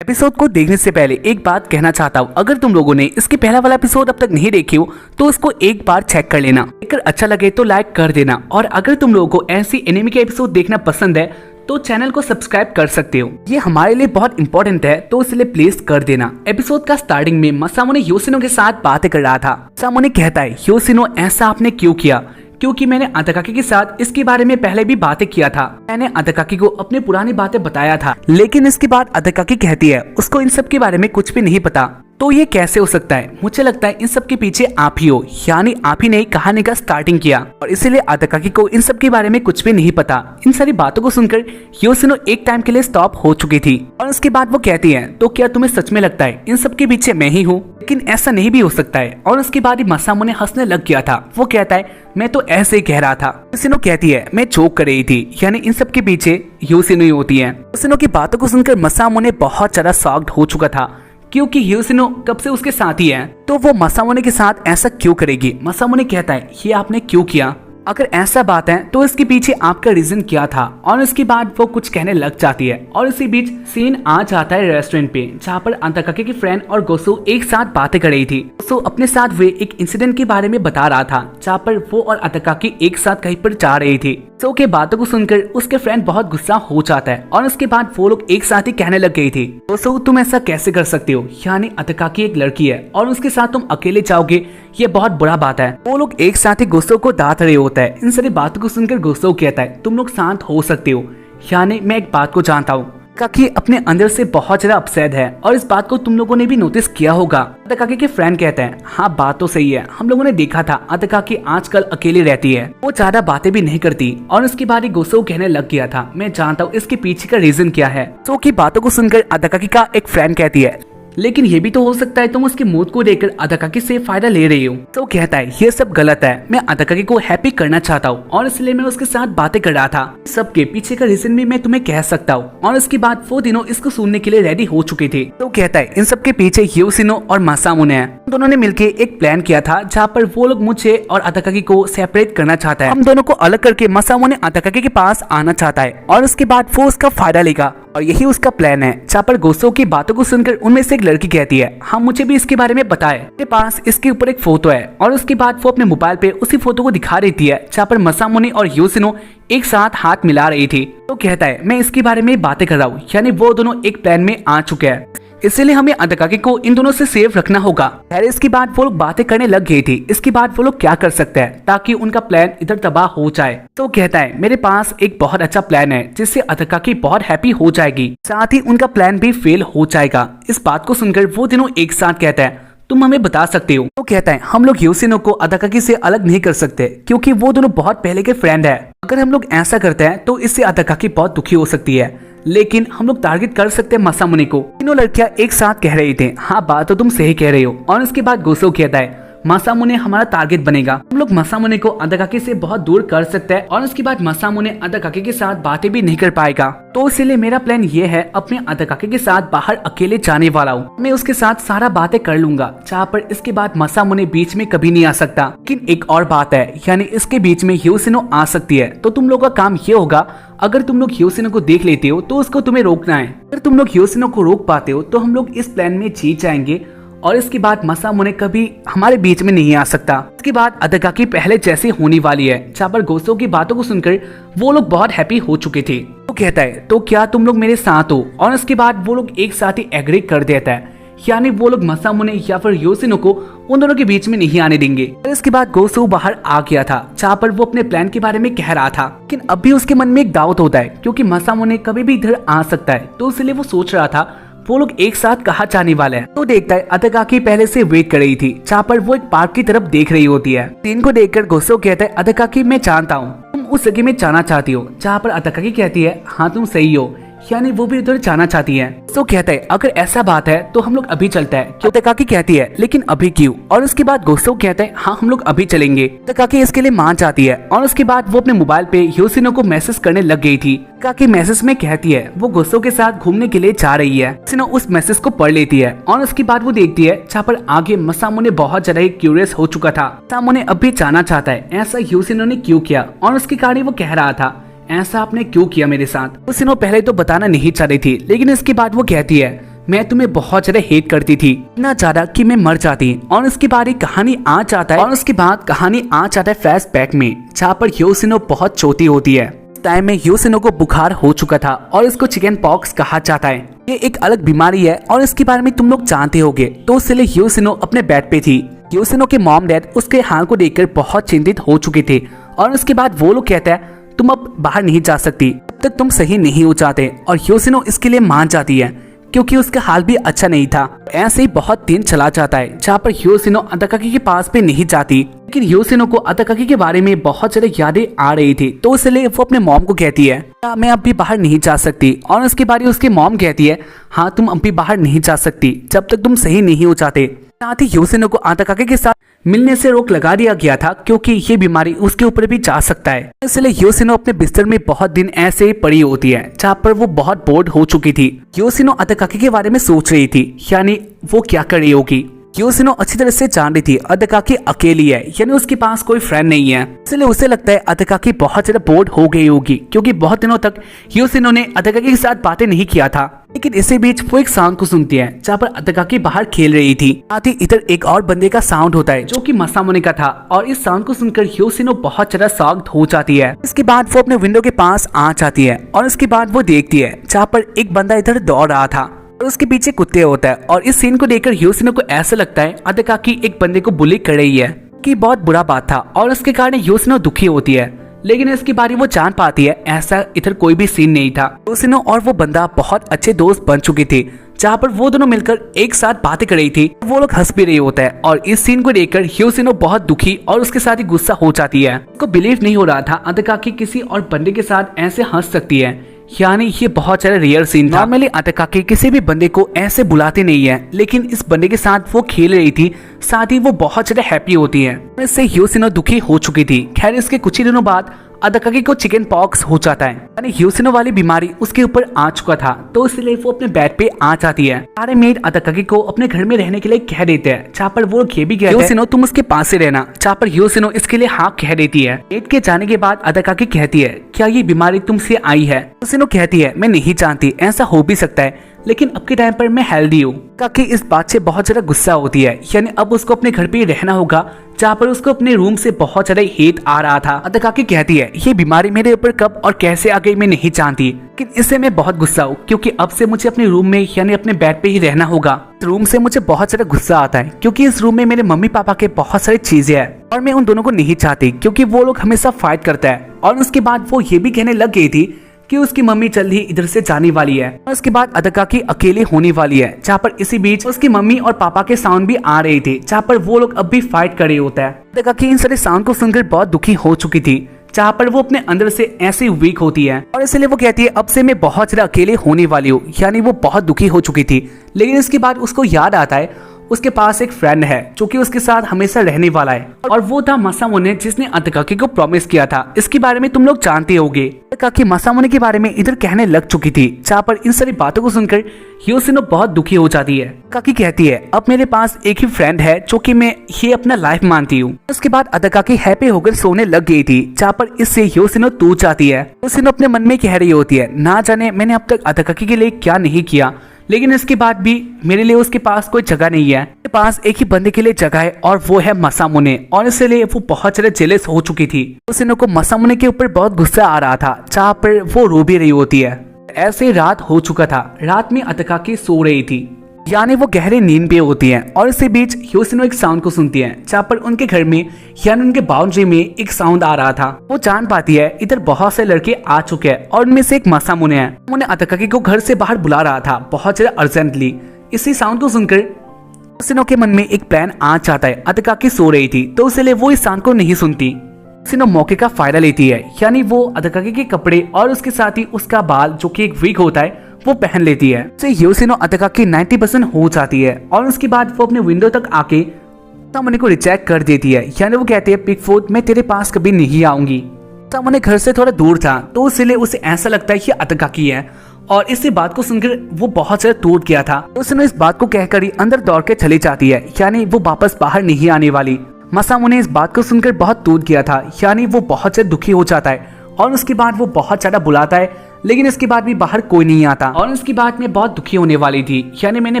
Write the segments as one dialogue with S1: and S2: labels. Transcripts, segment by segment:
S1: Episode को देखने से पहले एक बात कहना चाहता हूँ, अगर तुम लोगों ने इसके पहला वाला एपिसोड अब तक नहीं देखी हो तो उसको एक बार चेक कर लेना। अगर अच्छा लगे तो लाइक कर देना, और अगर तुम लोगों को ऐसी एनिमे के एपिसोड देखना पसंद है तो चैनल को सब्सक्राइब कर सकते हो। ये हमारे लिए बहुत इंपॉर्टेंट है, तो इसलिए प्लीज कर देना। एपिसोड का स्टार्टिंग में मासामुने योशिनो के साथ बातें कर रहा था। मासामुने कहता है, योशिनो ऐसा आपने क्यों किया? क्योंकि मैंने अदाकाकी के साथ इसके बारे में पहले भी बातें किया था। मैंने अदाकाकी को अपनी पुरानी बातें बताया था, लेकिन इसके बाद अदाकाकी कहती है उसको इन सब के बारे में कुछ भी नहीं पता। तो ये कैसे हो सकता है? मुझे लगता है इन सब के पीछे आप ही हो, यानी आप ही ने कहानी का स्टार्टिंग किया और इसीलिए अदाकाकी को इन सब के बारे में कुछ भी नहीं पता। इन सारी बातों को सुनकर योशिनो एक टाइम के लिए स्टॉप हो चुकी थी और उसके बाद वो कहती है, तो क्या तुम्हें सच में लगता है इन सब के पीछे मैं ही हूँ? लेकिन ऐसा नहीं भी हो सकता है। और उसके बाद ही मासामुने हंसने लग गया था। वो कहता है, मैं तो ऐसे ही कह रहा था। योशिनो कहती है, मैं जोक कर रही थी, यानी इन सब के पीछे योशिनो ही होती है। योशिनो की बातों को सुनकर मासामुने बहुत ज्यादा शॉक्ड हो चुका था, क्योंकि योशिनो कब से उसके साथ ही है, तो वो मासामुने के साथ ऐसा क्यों करेगी? मासामुने कहता है, ये आपने क्यों किया? अगर ऐसा बात है तो इसके पीछे आपका रीजन क्या था? और इसके बाद वो कुछ कहने लग जाती है और इसी बीच सीन आ जाता है रेस्टोरेंट पे, जहाँ पर अदाकाकी की फ्रेंड और गोसो एक साथ बातें कर रही थी। गोसो अपने साथ हुए एक इंसिडेंट के बारे में बता रहा था, जहाँ पर वो और अदाकाकी एक साथ कहीं पर जा रही थी। गोसो के बातों को सुनकर उसके फ्रेंड बहुत गुस्सा हो जाता है और उसके बाद वो लोग एक साथ ही कहने लग गई थी, गोसो तुम ऐसा कैसे कर सकते हो? यानी अदाकाकी एक लड़की है और उसके साथ तुम अकेले जाओगे, ये बहुत बुरा बात है। वो लोग एक साथ ही गोसो को डांट रहे होता है। इन सारी बातों को सुनकर गोसो कहता है, तुम लोग शांत हो सकते हो, यानी मैं एक बात को जानता हूँ, अदाकाकी अपने अंदर से बहुत ज्यादा अपसेट है और इस बात को तुम लोगों ने भी नोटिस किया होगा। अदाकाकी के फ्रेंड कहते हैं, हाँ बात तो सही है, हम लोगों ने देखा था अदाकाकी आजकल अकेली रहती है, वो ज्यादा बातें भी नहीं करती। और उसके बाद ही गोसो कहने लग गया था, मैं जानता हूँ इसके पीछे का रीजन क्या है। गोसो की बातों को सुनकर अदाकाकी का एक फ्रेंड कहती है, लेकिन ये भी तो हो सकता है तुम उसकी मौत को देखकर अदाकाकी से फायदा ले रही हो। तो कहता है, ये सब गलत है, मैं अदाकाकी को हैप्पी करना चाहता हूँ और इसलिए मैं उसके साथ बातें कर रहा था। सबके पीछे का रीजन भी मैं तुम्हें कह सकता हूँ। और उसके बाद वो तीनों इसको सुनने के लिए रेडी हो चुके थे। तो कहता है, इन सब के पीछे योशिनो और मासामुने हैं। दोनों ने मिलकर एक प्लान किया था, जहाँ पर वो लोग मुझे और अदाकाकी को सेपरेट करना चाहता है। हम दोनों को अलग करके मासामुने अदाकाकी के पास आना चाहता है और उसके बाद वो उसका फायदा लेगा, और यही उसका प्लान है। जहाँ पर गोसो की बातों को सुनकर उनमें से एक लड़की कहती है, हाँ मुझे भी इसके बारे में बताए, मेरे पास इसके ऊपर एक फोटो है। और उसके बाद वो अपने मोबाइल पे उसी फोटो को दिखा रही है, जहाँ पर मासामुने और योशिनो एक साथ हाथ मिला रही थी। तो कहता है, मैं इसके बारे में बातें कर रहा हूँ, यानी वो दोनों एक प्लान में आ चुके हैं, इसलिए हमें अदाकाकी को इन दोनों से सेफ रखना होगा। इसके बाद वो लोग बातें करने लग गई थी। इसके बाद वो लोग क्या कर सकते हैं ताकि उनका प्लान इधर तबाह हो जाए? तो कहता है, मेरे पास एक बहुत अच्छा प्लान है जिससे अदाकाकी बहुत हैप्पी हो जाएगी, साथ ही उनका प्लान भी फेल हो जाएगा। इस बात को सुनकर वो तीनों एक साथ कहते हैं, तुम हमें बता सकते हो? तो कहता है, हम लोग योशिनो को अदाकाकी से अलग नहीं कर सकते, क्योंकि वो दोनों बहुत पहले के फ्रेंड है। अगर हम लोग ऐसा करते हैं तो इससे अदाकाकी बहुत दुखी हो सकती है, लेकिन हम लोग टारगेट कर सकते हैं मासामुने को। तीनों लड़कियां एक साथ कह रही थी, हाँ बात तो तुम सही कह रही हो। और उसके बाद गोसो कहता है, मासामुने हमारा टारगेट बनेगा, हम लोग मासामुने को अदाकाकी से बहुत दूर कर सकते हैं और उसके बाद मासामुने अदाकाकी के साथ बातें भी नहीं कर पाएगा। तो इसीलिए मेरा प्लान ये है, अपने अदाकाकी के साथ बाहर अकेले जाने वाला हूँ। मैं उसके साथ सारा बातें कर लूंगा, जहाँ पर इसके बाद मासामुने बीच में कभी नहीं आ सकता। लेकिन एक और बात है, यानी इसके बीच में योशिनो आ सकती है। तो तुम लोग का काम ये होगा, अगर तुम लोग योशिनो को देख लेते हो तो उसको तुम्हें रोकना है। अगर तुम लोग योशिनो को रोक पाते हो तो हम लोग इस प्लान में जीत जाएंगे और इसके बाद मासामुने कभी हमारे बीच में नहीं आ सकता। इसके बाद अदाकाकी पहले जैसी होने वाली है, जहाँ पर गोसो की बातों को सुनकर वो लोग बहुत हैप्पी हो चुके थे। तो कहता है, तो क्या तुम लोग मेरे साथ हो? और उसके बाद वो लोग एक साथ ही एग्री कर देता है, यानी वो लोग मासामुने या फिर योशिनो को उन दोनों के बीच में नहीं आने देंगे। और इसके बाद गोसो बाहर आ गया था, जहाँ पर वो अपने प्लान के बारे में कह रहा था, लेकिन अब भी उसके मन में एक डाउट होता है, क्योंकि मासामुने कभी भी इधर आ सकता है। तो इसलिए वो सोच रहा था वो लोग एक साथ कहाँ जाने वाले हैं। तो देखता है अदाकाकी पहले से वेट कर रही थी, जहाँ पर वो एक पार्क की तरफ देख रही होती है। सीन को देखकर गोसो कहता है, अदाकाकी मैं जानता हूँ तुम उस जगह में जाना चाहती हो। जहाँ पर अदाकाकी कहती है, हाँ तुम सही हो, यानी वो भी उधर जाना चाहती है। तो कहता है, अगर ऐसा बात है तो हम लोग अभी चलते हैं। अदाकाकी कहती है, लेकिन अभी क्यों? और उसके बाद गोसो कहता है, हाँ हम लोग अभी चलेंगे। अदाकाकी इसके लिए मान जाती है और उसके बाद वो अपने मोबाइल पे योशिनो को मैसेज करने लग गई थी। अदाकाकी मैसेज में कहती है वो गोसो के साथ घूमने के लिए जा रही है। योशिनो उस मैसेज को पढ़ लेती है और उसके बाद वो देखती है, जहाँ पर आगे मासामुने बहुत ज्यादा ही क्यूरियस हो चुका था। मासामुने अभी जाना चाहता है, ऐसा योशिनो ने क्यों किया? और उसकी कहानी वो कह रहा था, ऐसा आपने क्यों किया मेरे साथ? योशिनो पहले तो बताना नहीं चाह रही थी, लेकिन इसके बाद वो कहती है मैं तुम्हें बहुत ज्यादा हेट करती थी, इतना ज्यादा कि मैं मर जाती। और उसके बाद कहानी आ जाता है, और उसके बाद कहानी आ जाता है फ्लैशबैक में, जहाँ पर योशिनो बहुत छोटी होती है। टाइम में योशिनो को बुखार हो चुका था और इसको चिकन पॉक्स कहा जाता है। ये एक अलग बीमारी है और इसके बारे में तुम लोग जानते होगे। तो इसलिए योशिनो अपने बेड पे थी। योशिनो के मॉम डैड उसके हाल को देखकर बहुत चिंतित हो चुके थे और उसके बाद वो लोग कहते हैं तुम अब बाहर नहीं जा सकती जब तक तुम सही नहीं हो जाते। और योशिनो इसके लिए मान जाती है क्योंकि उसका हाल भी अच्छा नहीं था। ऐसे ही बहुत दिन चला जाता है जहाँ पर योशिनो अदाकाकी के पास भी नहीं जाती, लेकिन योशिनो को अदाकाकी के बारे में बहुत ज्यादा यादें आ रही थी। तो इसलिए वो अपने मॉम को कहती है मैं अब भी बाहर नहीं जा सकती। और उसके बाद उसकी मॉम कहती है हाँ तुम अब भी बाहर नहीं जा सकती जब तक तुम सही नहीं हो जाते। साथ ही योशिनो को अदाकाकी के साथ मिलने से रोक लगा दिया गया था क्योंकि ये बीमारी उसके ऊपर भी जा सकता है। इसलिए योशिनो अपने बिस्तर में बहुत दिन ऐसे ही पड़ी होती है जहाँ पर वो बहुत बोर्ड हो चुकी थी। योशिनो अदाकाकी के बारे में सोच रही थी, यानी वो क्या कर रही होगी। योशिनो अच्छी तरह से जान रही थी अदाकाकी अकेली है, यानी उसके पास कोई फ्रेंड नहीं है। इसलिए उसे लगता है अदाकाकी बहुत ज्यादा बोर्ड हो गई होगी क्योंकि बहुत दिनों तक योशिनो ने अदाकाकी के साथ बातें नहीं किया था। लेकिन इसी बीच वो एक साउंड को सुनती है जहाँ पर अदाकाकी बाहर खेल रही थी। साथ ही इधर एक और बंदे का साउंड होता है जो कि मसामुने का था और इस साउंड को सुनकर योशिनो बहुत ज्यादा शॉक्ड हो जाती है। इसके बाद वो अपने विंडो के पास आ जाती है और इसके बाद वो देखती है जहाँ पर एक बंदा इधर दौड़ रहा था और उसके पीछे कुत्ते होता है। और इस सीन को देखकर योशिनो को ऐसा लगता है अदाकाकी एक बंदे को बुली कर रही है कि बहुत बुरा बात था और उसके कारण योशिनो दुखी होती है। लेकिन इसके बारे वो जान पाती है ऐसा इधर कोई भी सीन नहीं था। योशिनो और वो बंदा बहुत अच्छे दोस्त बन चुके थे जहाँ पर वो दोनों मिलकर एक साथ बातें कर रही थी। वो लोग हंस भी रही होता है और इस सीन को देखकर योशिनो बहुत दुखी और उसके साथ ही गुस्सा हो जाती है। उसको बिलीव नहीं हो रहा था अदाकाकी किसी और बंदे के साथ ऐसे हंस सकती है, यानी ये बहुत सारे रियल सीन था। नॉर्मली अदाकाकी किसी भी बंदे को ऐसे बुलाते नहीं है, लेकिन इस बंदे के साथ वो खेल रही थी, साथ ही वो बहुत ज्यादा हैप्पी होती है। इससे योशिनो दुखी हो चुकी थी। खैर इसके कुछ ही दिनों बाद अदाकाकी को चिकन पॉक्स हो जाता है, यानी योशिनो वाली बीमारी उसके ऊपर आ चुका था। तो इसलिए वो अपने बेड पे आ जाती है। सारे मेड अदाकाकी को अपने घर में रहने के लिए कह देते हैं, जहाँ पर वो ये भी कहते हैं योशिनो तुम उसके पास ही रहना, जहाँ पर योशिनो इसके लिए हाँ कह देती है। मेड के जाने के बाद अदाकाकी कहती है क्या ये बीमारी तुमसे आई है। योशिनो कहती है मैं नहीं जानती, ऐसा हो भी सकता है, लेकिन अब के टाइम पर मैं हेल्दी हूँ। काकी इस बात से बहुत ज्यादा गुस्सा होती है, यानी अब उसको अपने घर पे ही रहना होगा, जहाँ पर उसको अपने रूम से बहुत ज्यादा हेट आ रहा था। अदाकाकी कहती है ये बीमारी मेरे ऊपर कब और कैसे आ गई मैं नहीं जानती, लेकिन इससे मैं बहुत गुस्सा हूँ क्योंकि अब से मुझे अपने रूम में यानी अपने बेड पे ही रहना होगा। रूम से मुझे बहुत ज्यादा गुस्सा आता है क्योंकि इस रूम में मेरे मम्मी पापा के बहुत सारी चीजें हैं और मैं उन दोनों को नहीं चाहती क्योंकि वो लोग हमेशा फाइट करता है। और उसके बाद वो ये भी कहने लग गई थी कि उसकी मम्मी जल्द ही इधर से जाने वाली है और उसके बाद अदाकाकी अकेले होने वाली है। जहाँ पर इसी बीच उसकी मम्मी और पापा के साउंड भी आ रही थी, जहाँ पर वो लोग अब भी फाइट कर रहे होता है। अदाकाकी इन सारे साउंड को सुनकर बहुत दुखी हो चुकी थी, जहाँ पर वो अपने अंदर से ऐसी वीक होती है और इसलिए वो कहती है अब से मैं बहुत ज्यादा अकेले होने वाली हूँ, यानी वो बहुत दुखी हो चुकी थी। लेकिन इसके बाद उसको याद आता है उसके पास एक फ्रेंड है जो कि उसके साथ हमेशा रहने वाला है और वो था मसामुने जिसने अदाकाकी को प्रॉमिस किया था। इसके बारे में तुम लोग जानते होंगे। अदाकाकी मसामुने के बारे में इधर कहने लग चुकी थी, जहाँ पर इन सारी बातों को सुनकर योशिनो बहुत दुखी हो जाती है। अदाकाकी कहती है अब मेरे पास एक ही फ्रेंड है जो कि मैं ये अपना लाइफ मानती हूँ। उसके बाद अदाकाकी हैप्पी होकर सोने लग गई थी, जहाँ पर इससे योशिनो टूट जाती है। योशिनो अपने मन में कह रही होती है ना जाने मैंने अब तक अदाकाकी के लिए क्या नहीं किया, लेकिन इसके बाद भी मेरे लिए उसके पास कोई जगह नहीं है। मेरे पास एक ही बंदे के लिए जगह है और वो है मसामुने, और इसलिए वो बहुत ज्यादा जेलस हो चुकी थी। योशिनो को मसामुने के ऊपर बहुत गुस्सा आ रहा था, जहाँ पर वो रो भी रही होती है। ऐसे रात हो चुका था। रात में अदाकाकी सो रही थी, यानी वो गहरी नींद पे होती है और इसी बीच योशिनो एक साउंड को सुनती है, जहाँ पर उनके घर में यानी उनके बाउंड्री में एक साउंड आ रहा था। वो जान पाती है इधर बहुत से लड़के आ चुके हैं और उनमें से एक मसामुने है। उन्हें अदाकाकी को घर से बाहर बुला रहा था बहुत ज्यादा अर्जेंटली। इसी साउंड को सुनकर योशिनो के मन में एक प्लान आ जाता है। अदाकाकी सो रही थी तो इसलिए वो इस साउंड को नहीं सुनती। योशिनो मौके का फायदा लेती है, यानी वो अदाकाकी के कपड़े और उसके साथ ही उसका बाल जो कि एक विग होता है वो पहन लेती है। उससे योशिनो अदाकाकी 90% हो जाती है और उसके बाद वो अपने विंडो तक आके मसामुने को रिजेक्ट कर देती है, यानी वो कहती है पिगफुट मैं तेरे पास कभी नहीं आऊंगी। मसामुने घर से थोड़ा दूर था तो इसलिए उसे ऐसा लगता है कि अदाकाकी है और इसी बात को सुनकर वो बहुत ज्यादा टूट गया था। उसने इस बात को कहकर ही अंदर दौड़ के चली जाती है, यानी वो वापस बाहर नहीं आने वाली। मसामुने इस बात को सुनकर बहुत टूट गया था, यानी वो बहुत ज्यादा दुखी हो जाता है और उसके बाद वो बहुत ज्यादा बुलाता है, लेकिन इसके बाद भी बाहर कोई नहीं आता और इसके बाद मैं बहुत दुखी होने वाली थी, यानी मैंने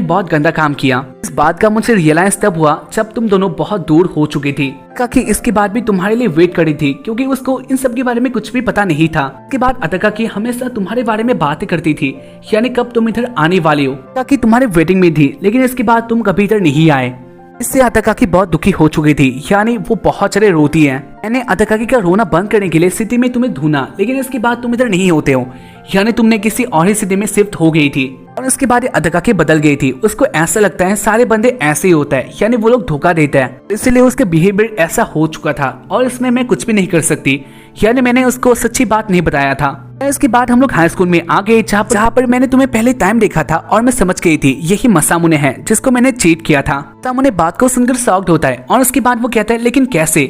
S1: बहुत गंदा काम किया। इस बात का मुझे रियलाइज तब हुआ जब तुम दोनों बहुत दूर हो चुकी थी। कि इसके बाद भी तुम्हारे लिए वेट करी थी क्योंकि उसको इन सब के बारे में कुछ भी पता नहीं था। इसके बाद अतका की हमेशा तुम्हारे बारे में बातें करती थी, यानी कब तुम इधर आने वाले हो, ताकि तुम्हारे वेटिंग में थी, लेकिन इसके बाद तुम कभी इधर नहीं आए। इससे अतका की बहुत दुखी हो चुकी थी, यानी वो बहुत सारे रोती है। मैंने अतका की का रोना बंद करने के लिए सिटी में तुम्हें ढूंढा, लेकिन इसके बाद तुम इधर नहीं होते हो, यानी तुमने किसी और ही सिटी में शिफ्ट हो गई थी और इसके बाद अतका की बदल गई थी। उसको ऐसा लगता है सारे बंदे ऐसे ही होता है, यानी वो लोग धोखा देते हैं, इसलिए उसका बिहेवियर ऐसा हो चुका था और इसमें मैं कुछ भी नहीं कर सकती, यानी मैंने उसको सच्ची बात नहीं बताया था। इसके बाद हम लोग हाई स्कूल में आ गए, जहाँ पर मैंने तुम्हें पहले टाइम देखा था और मैं समझ गई थी यही मसामुने है जिसको मैंने चीट किया था। मसामुने बात को सुनकर शॉक्ड होता है और उसके बाद वो कहता है लेकिन कैसे,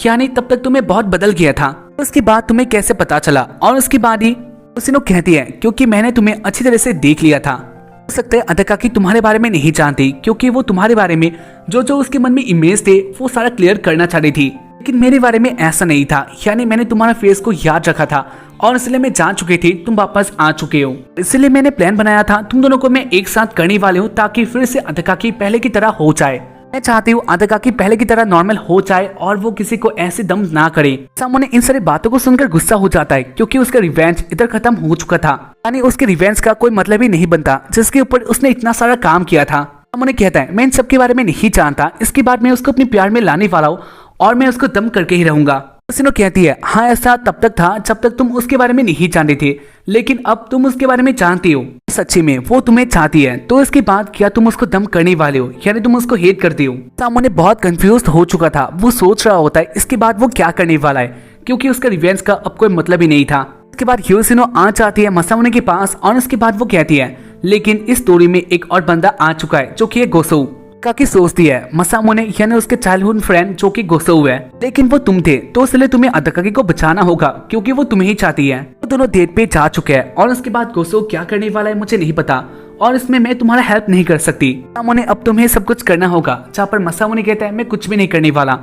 S1: यानी तब तक तुम्हें बहुत बदल गया था, उसके बाद तुम्हें कैसे पता चला। और उसके बाद ही उसी कहती है क्योंकि मैंने तुम्हें अच्छी तरह से देख लिया था। हो सकता है अतका की तुम्हारे बारे में नहीं जानती क्योंकि वो तुम्हारे बारे में जो उसके मन में इमेज थे वो सारा क्लियर करना चाह रही थी, लेकिन मेरे बारे में ऐसा नहीं था, यानी मैंने तुम्हारा फेस को याद रखा था और इसलिए मैं जान चुकी थी तुम वापस आ चुके हो, इसलिए मैंने प्लान बनाया था तुम दोनों को मैं एक साथ करने वाले हूँ ताकि फिर से अतका की पहले की तरह हो जाए। मैं चाहती हूँ अतका की पहले की तरह नॉर्मल हो जाए और वो किसी को ऐसे दम ना करे। सामने इन सारी बातों को सुनकर गुस्सा हो जाता है क्योंकि उसका रिवेंज इधर खत्म हो चुका था, यानी उसके रिवेंज का कोई मतलब ही नहीं बनता जिसके ऊपर उसने इतना सारा काम किया था। सामने कहता है मैं इन सब के बारे में नहीं जानता, इसके बाद मैं उसको अपने प्यार में लाने वाला हूँ और मैं उसको दम करके ही रहूंगा। उसी कहती है हाँ ऐसा तब तक था जब तक तुम उसके बारे में नहीं जानते थे, लेकिन अब तुम उसके बारे में जानती हो, सच्ची में वो तुम्हें चाहती है, तो इसके बाद क्या तुम उसको दम करने वाले हो, यानी तुम उसको हेट करती हो। सामने बहुत कंफ्यूज हो चुका था, वो सोच रहा होता है इसके बाद वो क्या करने वाला है क्योंकि उसका रिवेंज का अब कोई मतलब ही नहीं था। इसके बाद ह्योशिनो आ जाती है मसामुने के पास और उसके बाद वो कहती है लेकिन इस स्टोरी में एक और बंदा आ चुका है जो कि गोसो। काकी सोचती है मसामुने यानी उसके चाइल्डहुड फ्रेंड जो कि गोसो है, लेकिन वो तुम थे तो इसलिए तुम्हें अतकाकी को बचाना होगा क्योंकि वो तुम्हें ही चाहती है। वो दोनों डेट पे जा चुके हैं और उसके बाद गोसो क्या करने वाला है मुझे नहीं पता और इसमें मैं तुम्हारा हेल्प नहीं कर सकती। मसामुने अब तुम्हें सब कुछ करना होगा, जहाँ पर मसामुने कहता है मैं कुछ भी नहीं करने वाला।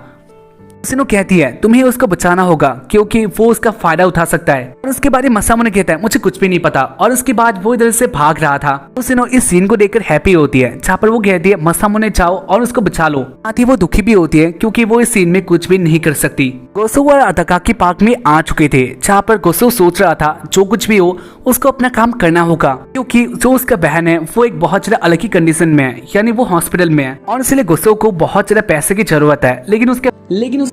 S1: उसी कहती है तुम्हें उसको बचाना होगा क्योंकि वो उसका फायदा उठा सकता है और उसके बाद मसामुने कहता है मुझे कुछ भी नहीं पता और उसके बाद वो इधर से भाग रहा था। उसी इस सीन को देखकर हैप्पी होती है, जहाँ पर वो कहती है मसामुने जाओ और उसको बचा लो। साथ ही वो दुखी भी होती है क्योंकि वो इस सीन में कुछ भी नहीं कर सकती। गोसो और अतकाकी पार्क में आ चुके थे, जहाँ पर गोसो सोच रहा था जो कुछ भी हो उसको अपना काम करना होगा क्योंकि जो उसका बहन है वो एक बहुत ज्यादा अलग ही कंडीशन में है, यानी वो हॉस्पिटल में है और इसलिए गोसो को बहुत ज्यादा पैसे की जरूरत है, लेकिन उसकी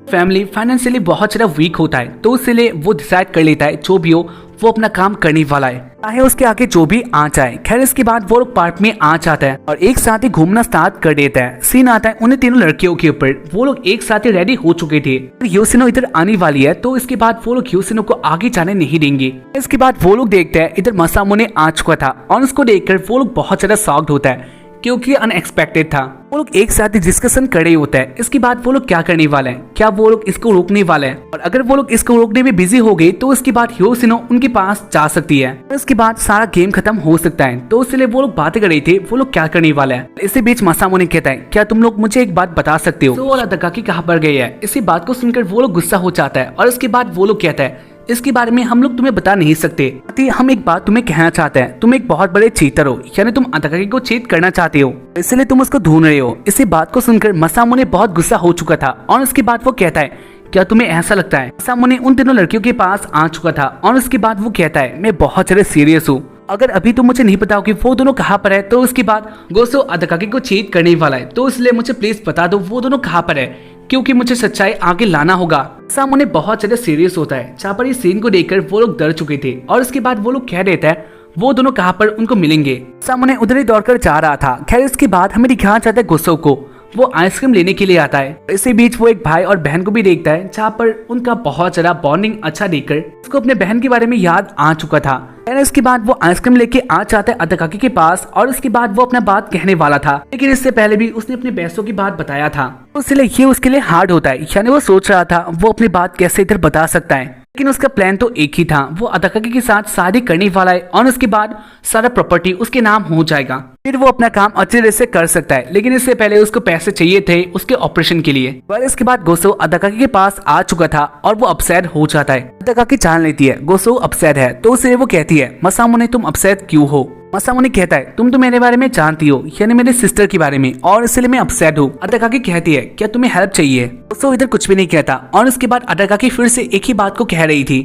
S1: फैमिली फाइनेंशियली बहुत ज्यादा वीक होता है, तो इसलिए वो डिसाइड कर लेता है जो भी हो वो अपना काम करने वाला है, चाहे उसके आगे जो भी आ जाए। खैर इसके बाद वो लोग पार्क में आ जाता है और एक साथ ही घूमना स्टार्ट कर देता है। सीन आता है उन्हें तीनों लड़कियों के ऊपर, वो लोग एक साथ ही रेडी हो चुके थे। ह्योशिनो इधर आने वाली है तो इसके बाद वो लोग ह्योशिनो को आगे जाने नहीं देंगे। इसके बाद वो लोग देखते हैं इधर मसामुने आ चुका था और उसको देखकर वो लोग बहुत ज्यादा शॉक्ड होता है क्योंकि अनएक्सपेक्टेड था। वो लोग एक साथ ही डिस्कशन कर रहे होते हैं। इसके बाद वो लोग क्या करने वाले हैं, क्या वो लोग इसको रोकने वाले हैं, और अगर वो लोग इसको रोकने में बिजी हो गए तो इसके बाद ह्योशिनो उनके पास जा सकती है, इसके बाद सारा गेम खत्म हो सकता है। तो इसलिए वो लोग बातें कर रहे थे वो लोग क्या करने वाले हैं। इसी बीच मसामुने कहता है क्या तुम लोग मुझे एक बात बता सकते हो और अतकाकी कहाँ पर गई है। इसी बात को सुनकर वो लोग गुस्सा हो जाता है और इसके बाद वो लोग कहता है इसके बारे में हम लोग तुम्हें बता नहीं सकते। हम एक बात तुम्हें कहना चाहते हैं, तुम एक बहुत बड़े चीटर हो, यानी तुम अतकाकी को चीट करना चाहते हो, इसलिए तुम उसको ढूंढ रहे हो। इसी बात को सुनकर मसामुने बहुत गुस्सा हो चुका था और उसके बाद वो कहता है क्या तुम्हें ऐसा लगता है। मसामुने उन तीनों लड़कियों के पास आ चुका था और उसके बाद वो कहता है मैं बहुत ज्यादा सीरियस हूँ, अगर अभी तुम मुझे नहीं बताओ कि वो दोनों कहाँ पर है तो उसके बाद गोसो अतकाकी को चीट करने वाला है, तो इसलिए मुझे प्लीज बता दो वो दोनों कहाँ पर है क्योंकि मुझे सच्चाई आगे लाना होगा। सामने बहुत ज्यादा सीरियस होता है, जहाँ पर इस सीन को देखकर वो लोग डर चुके थे और उसके बाद वो लोग कह देता है वो दोनों कहाँ पर उनको मिलेंगे। सामने उधर ही दौड़कर जा रहा था। खैर इसके बाद हमें दिखाना चाहता है गोसो को, वो आइसक्रीम लेने के लिए आता है। इसी बीच वो एक भाई और बहन को भी देखता है, जहाँ पर उनका बहुत ज्यादा बॉन्डिंग अच्छा देखकर उसको अपने बहन के बारे में याद आ चुका था। इसके बाद वो आइसक्रीम लेके आ जाता है अतकाकी के पास और उसके बाद वो अपना बात कहने वाला था, लेकिन इससे पहले भी उसने अपने पैसों की बात बताया था, इसलिए ये उसके लिए हार्ड होता है, यानी वो सोच रहा था वो अपनी बात कैसे इधर बता सकता है। लेकिन उसका प्लान तो एक ही था, वो अदाकाकी के साथ शादी करने वाला है और उसके बाद सारा प्रॉपर्टी उसके नाम हो जाएगा, फिर वो अपना काम अच्छे तरह से कर सकता है। लेकिन इससे पहले उसको पैसे चाहिए थे उसके ऑपरेशन के लिए। पर इसके बाद गोसो अदाकाकी के पास आ चुका था और वो अपसेट हो जाता है। अदाकाकी जान लेती है गोसो अपसेट है, तो उसे वो कहती है मसामुने तुम अपसेट क्यों हो। मसामुने कहता है तुम तो मेरे बारे में जानती हो, यानी मेरे सिस्टर के बारे में, और इसलिए मैं अपसेट हूँ। अदाकाकी कहती है क्या तुम्हें हेल्प चाहिए। गोसो इधर कुछ भी नहीं कहता और उसके बाद अदाकाकी फिर से एक ही बात को कह रही थी।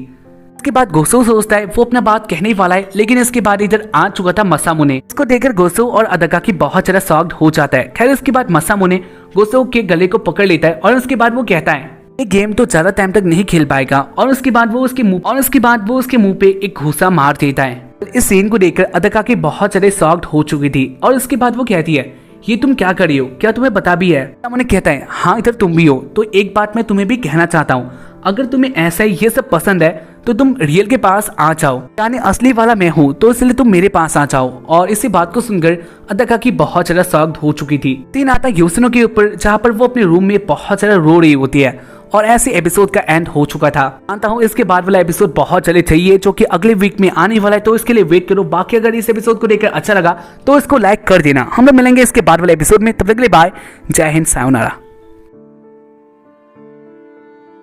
S1: इसके बाद गोसो सोचता है वो अपना बात कहने वाला है, लेकिन इसके बाद इधर आ चुका था मसामुने। इसको देखकर गोसो और अदाकाकी बहुत ज्यादा शॉक्ड हो जाता है। खैर इसके बाद मसामुने गोसो के गले को पकड़ लेता है और उसके बाद वो कहता है ये गेम तो ज्यादा टाइम तक नहीं खेल पाएगा, और उसके बाद वो उसके मुंह पे एक घूसा मार देता है। इस सीन को देखकर अदाकाकी बहुत ज्यादा शॉक्ड हो चुकी थी और उसके बाद वो कहती है ये तुम क्या कर रही हो, क्या तुम्हें पता भी है। मसामुने कहता है हाँ इधर तुम भी हो, तो एक बात मैं तुम्हें भी कहना चाहता हूँ, अगर तुम्हें ऐसा ही ये सब पसंद है तो तुम रियल के पास आ जाओ, यानी असली वाला मैं हूँ, तो इसलिए तुम मेरे पास आ जाओ। और इसी बात को सुनकर अदाकाकी बहुत ज्यादा शॉक्ड हो चुकी थी। सीन आता यूसुनो के ऊपर, जहाँ पर वो अपने रूम में बहुत ज्यादा रो रही होती है और ऐसे एपिसोड का एंड हो चुका था। मानता हूँ इसके बाद वाला एपिसोड बहुत जल्दी चाहिए, जो कि अगले वीक में आने वाला है, तो इसके लिए वेट करो। बाकी अगर इस एपिसोड को देखकर अच्छा लगा तो इसको लाइक कर देना। हम लोग मिलेंगे इसके बाद वाले एपिसोड में, तब तक के लिए बाय, जय हिंद, सायोनारा।